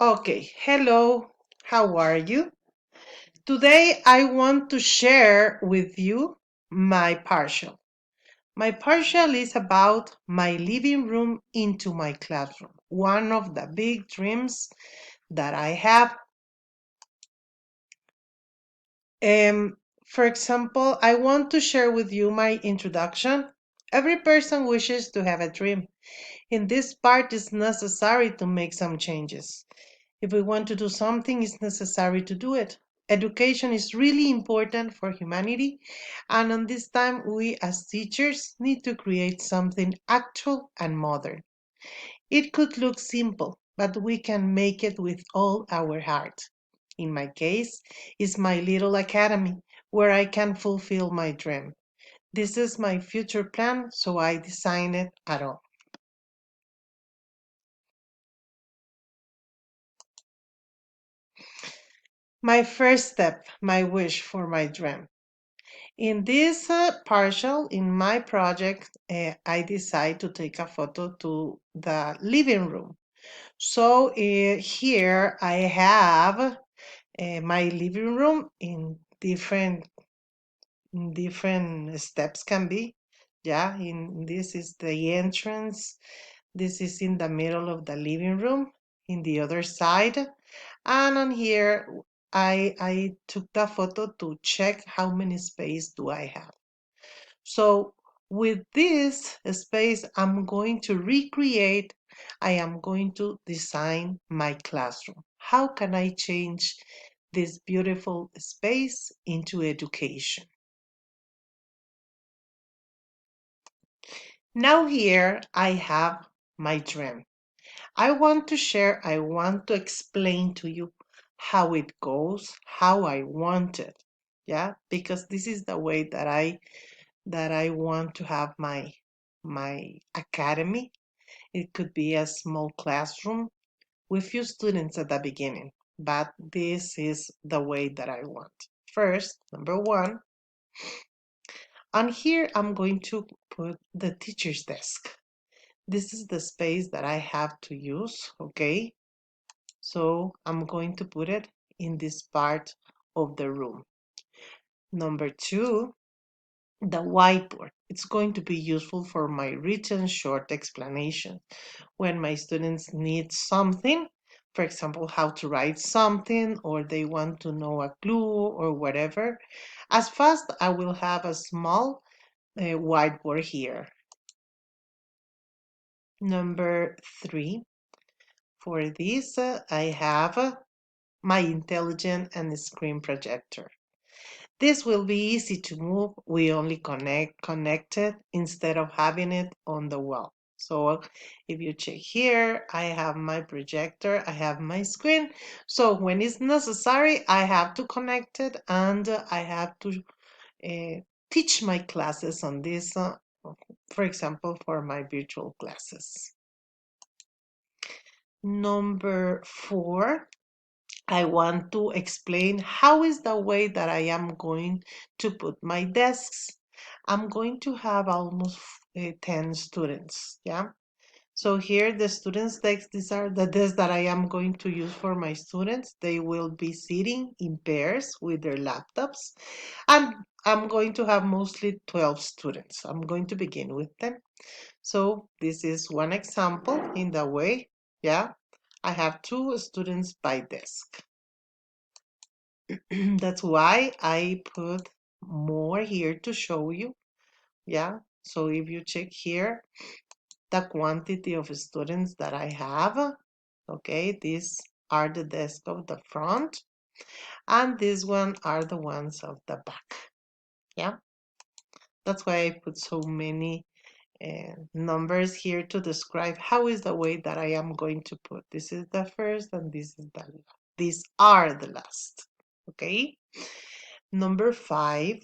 Okay, hello, how are you? Today I want to share with you my partial. My partial is about my living room into my classroom, one of the big dreams that I have. Um, for example, I want to share with you my introduction. Every person wishes to have a dream. In this part, it's necessary to make some changes. If we want to do something, it's necessary to do it. Education is really important for humanity, and on this time, we as teachers need to create something actual and modern. It could look simple, but we can make it with all our heart. In my case, it's my little academy where I can fulfill my dream. This is my future plan, so I designed it at all. My first step, my wish for my dream. In this partial, in my project, I decide to take a photo to the living room. So here I have my living room in different steps can be. Yeah, in this is the entrance. This is in the middle of the living room. In the other side, and on here, I took the photo to check how many space do I have. So with this space, I'm going to recreate, I am going to design my classroom. How can I change this beautiful space into education? Now here I have my dream. I want to explain to you how it goes, how I want it. Yeah, because this is the way that I want to have my academy. It could be a small classroom with few students at the beginning, but this is the way that I want. First, number one, on here I'm going to put the teacher's desk. This is the space that I have to use, okay? So I'm going to put it in this part of the room. Number two, the whiteboard. It's going to be useful for my written short explanation. When my students need something, for example, how to write something, or they want to know a clue or whatever, as fast I will have a small whiteboard here. Number three, for this, I have my intelligent and screen projector. This will be easy to move. We only connect it instead of having it on the wall. So if you check here, I have my projector, I have my screen. So when it's necessary, I have to connect it and I have to uh, teach my classes on this, for example, for my virtual classes. Number four, I want to explain how is the way that I am going to put my desks. I'm going to have almost 10 students, yeah? So here the students' desks, these are the desks that I am going to use for my students. They will be sitting in pairs with their laptops. And I'm going to have mostly 12 students. I'm going to begin with them. So this is one example in the way, yeah? I have two students by desk. That's why I put more here to show you. Yeah. So if you check here, the quantity of students that I have, okay, these are the desk of the front, and these one are the ones of the back. Yeah. That's why I put so many numbers here to describe how is the way that I am going to put. This is the first and this is the last. These are the last. Okay. Number five,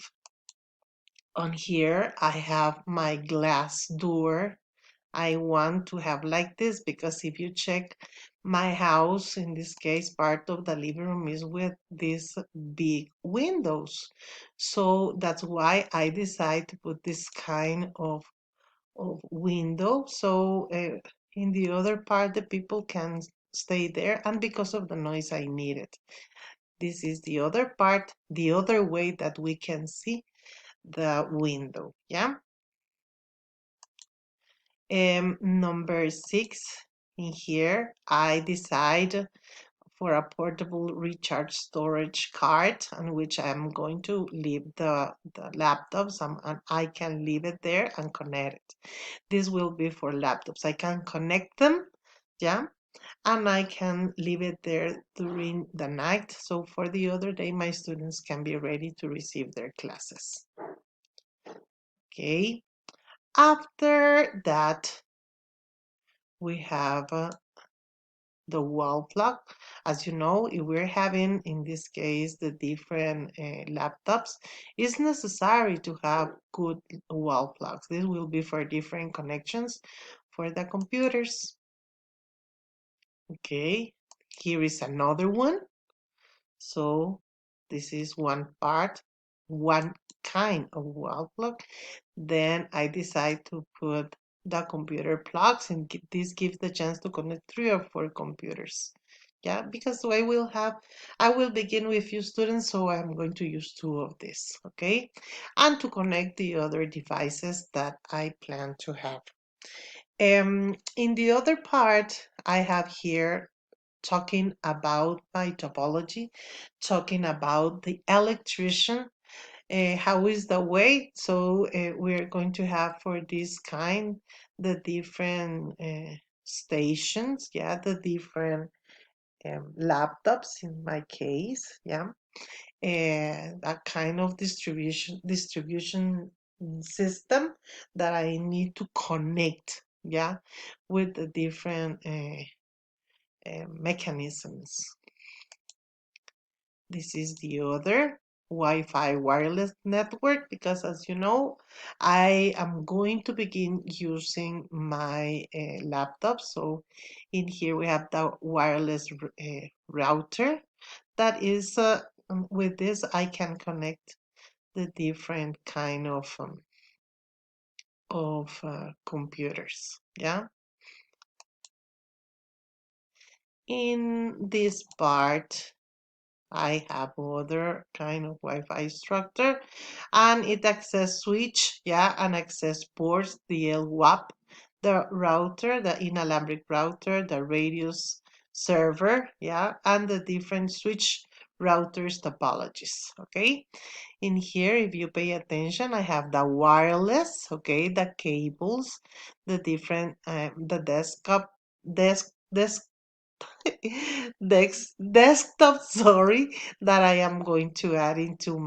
on here, I have my glass door. I want to have like this because if you check my house, in this case, part of the living room is with these big windows. So that's why I decide to put this kind of window. So in the other part, the people can stay there, and because of the noise, I need it. This is the other part, the other way that we can see the window, yeah? Number 6, in here, I decide for a portable recharge storage card on which I'm going to leave the laptops, and I can leave it there and connect it. This will be for laptops. I can connect them, yeah, and I can leave it there during the night. So for the other day, my students can be ready to receive their classes. Okay. After that, we have the wall clock. As you know, if we're having, in this case, the different laptops, it's necessary to have good wall clocks. This will be for different connections for the computers. Okay, here is another one. So this is one part, one kind of wall clock. Then I decide to put the computer plugs, and this gives the chance to connect 3 or 4 computers. Yeah, because I will begin with few students, so I'm going to use 2 of these, okay? And to connect the other devices that I plan to have. In the other part, I have here talking about my topology, talking about the electrician, how is the way. So we're going to have for this kind the different stations, yeah, the different laptops in my case, yeah, that kind of distribution system that I need to connect, yeah, with the different mechanisms. This is the other Wi-Fi wireless network, because as you know, I am going to begin using my laptop. So in here we have the wireless router. That is, with this I can connect the different kind of computers. Yeah. In this part, I have other kind of Wi-Fi structure, and it access switch, yeah, and access ports, the LWAP, the router, the inalambric router, the radius server, yeah, and the different switch routers topologies, okay? In here, if you pay attention, I have the wireless, okay, the cables, the different, the desktop, sorry, that I am going to add into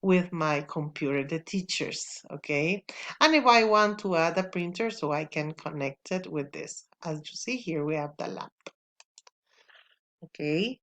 with my computer, the teachers, okay? And if I want to add a printer, so I can connect it with this. As you see here, we have the laptop, okay?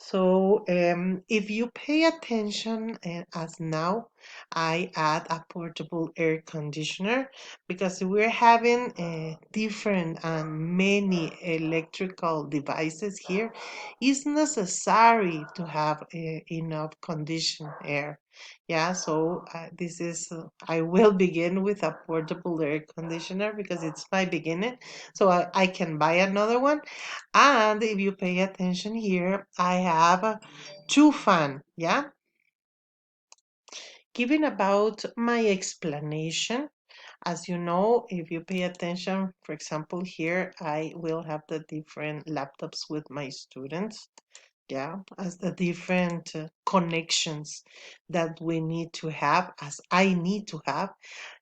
So if you pay attention, as now, I add a portable air conditioner, because we're having different and many electrical devices here. It's necessary to have enough conditioned air. Yeah, so this is, I will begin with a portable air conditioner because it's my beginning. So I can buy another one. And if you pay attention here, I have 2 fan, yeah? Giving about my explanation, as you know, if you pay attention, for example, here, I will have the different laptops with my students, yeah, as the different connections that we need to have, as I need to have.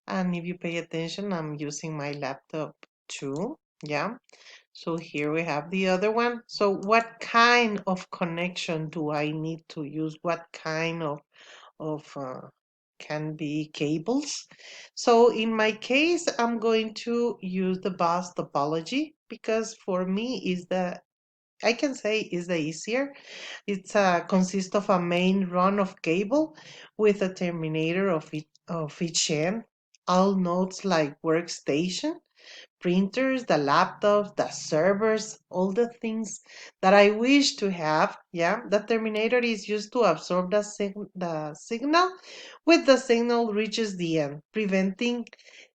And if you pay attention, I'm using my laptop too, yeah? So here we have the other one. So what kind of connection do I need to use? What kind of can be cables? So in my case, I'm going to use the bus topology, because for me is I can say is the easier. It's consists of a main run of cable with a terminator of each end. All nodes like workstation, printers, the laptops, the servers, all the things that I wish to have. Yeah, the terminator is used to absorb the signal with the signal reaches the end, preventing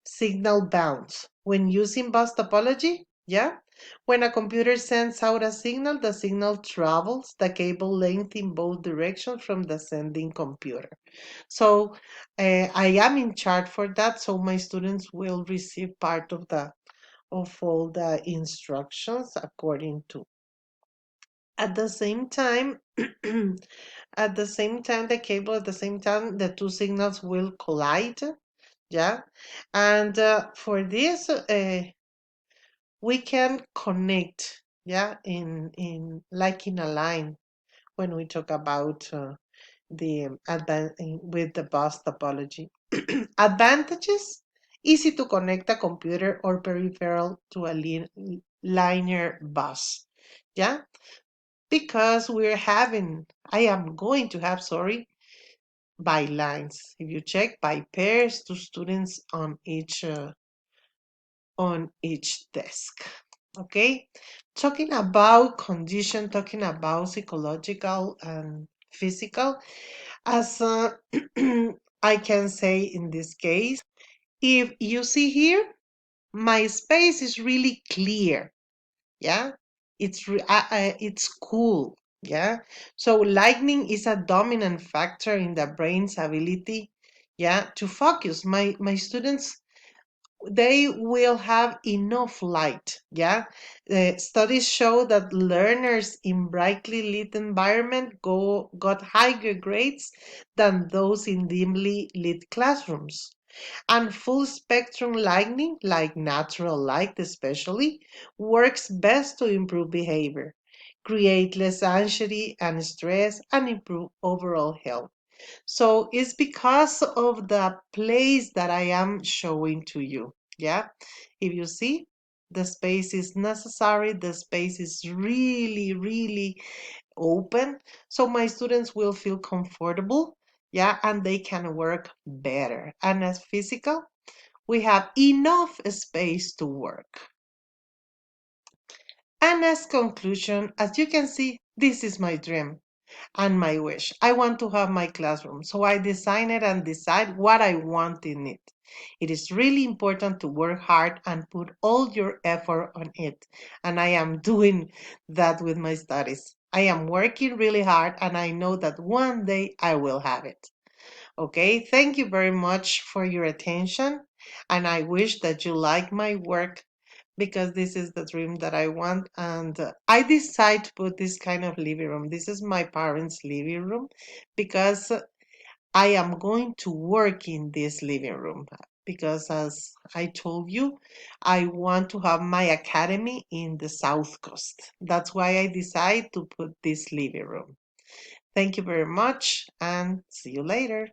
signal bounce. When using bus topology, yeah, When a computer sends out a signal, the signal travels the cable length in both directions from the sending computer. So I am in charge for that, so my students will receive part of all the instructions according to. At the same time, at the same time, the cable, at the same time, the two signals will collide. Yeah. And for this, we can connect, yeah, in like in a line when we talk about with the bus topology. Advantages: easy to connect a computer or peripheral to a linear bus. Yeah, because I am going to have, sorry, by lines. If you check by pairs, two students on each desk. Okay, talking about condition, talking about psychological and physical, as I can say in this case, if you see here, my space is really clear. Yeah, it's cool. Yeah, so lightning is a dominant factor in the brain's ability, yeah, to focus. My students, they will have enough light. Yeah, studies show that learners in brightly lit environment got higher grades than those in dimly lit classrooms. And full spectrum lighting, like natural light especially, works best to improve behavior, create less anxiety and stress, and improve overall health. So it's because of the place that I am showing to you. Yeah. If you see, the space is necessary, the space is really, really open. So my students will feel comfortable. Yeah. And they can work better. And as physical, we have enough space to work. And as conclusion, as you can see, this is my dream and my wish. I want to have my classroom, so I design it and decide what I want in it. It is really important to work hard and put all your effort on it. And I am doing that with my studies. I am working really hard and I know that one day I will have it. Okay, thank you very much for your attention. And I wish that you like my work because this is the dream that I want. And I decided to put this kind of living room. This is my parents' living room because I am going to work in this living room. Because as I told you, I want to have my academy in the South Coast. That's why I decided to put this living room. Thank you very much and see you later.